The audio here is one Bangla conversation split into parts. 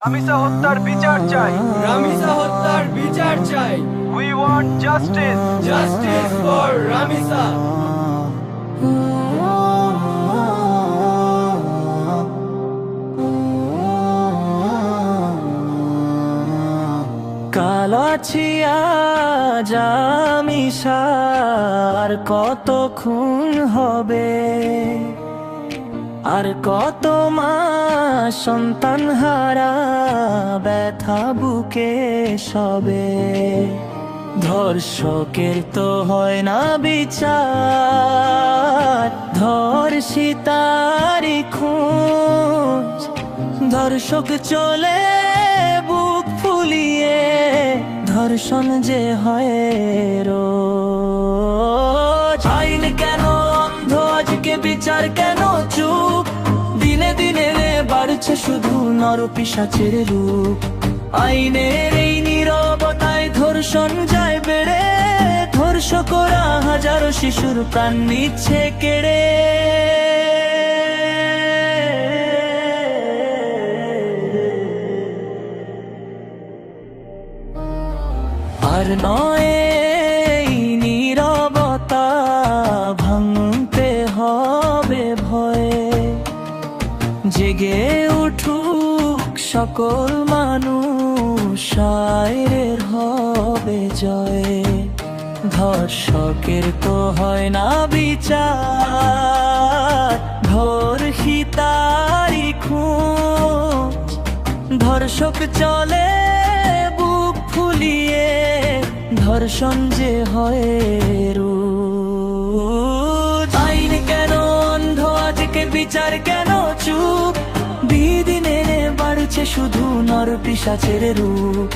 রামিসা হত্যার বিচার চাই। রামিসা হত্যার বিচার চাই। We want justice. Justice for Ramisa. কালো ছিয়া জামিসার কত খুন হবে, আর কত মা সন্তান হারা ব্যথা বুকে সবে। ধর্ষকের তো হয় না বিচার, ধর্ষিতারি খোঁজ। ধর্ষক চলে বুক ফুলিয়ে, ধর্ষণ যে হয় রোজ। আইন কেন অন্ধ, আজকে বিচার কেন চুপ? দিনে দিনে বাড়ছে শুধু নরপিশাচের রূপ। আইনের এই নীরবতায় ধর্ষণ যায় বেড়ে, ধর্ষকরা হাজারো শিশুর প্রাণ নিচ্ছে কেড়ে। আর নয় এই নীরবতা ভাঙতে হবে ভয়ে। জেগে উঠুক সকল মানুষ, শায়ের হবে জয়। ধর্ষকের তো হয় না বিচার, ধর্ষিতারি খোঁজ। ধর্ষক চলে বুক ফুলিয়ে, ধর্ষণ যে হয় রোজ। আইন কেন অন্ধ, আজকে বিচার কেন চুপ? দিনে বাড়ছে শুধু নরপিশাচের রূপ।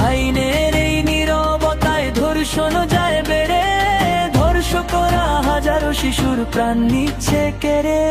আইনের এই নীরবতায় ধর্ষণ যায় বেড়ে, ধর্ষকরা হাজারো শিশুর প্রাণ নিচ্ছে কেড়ে।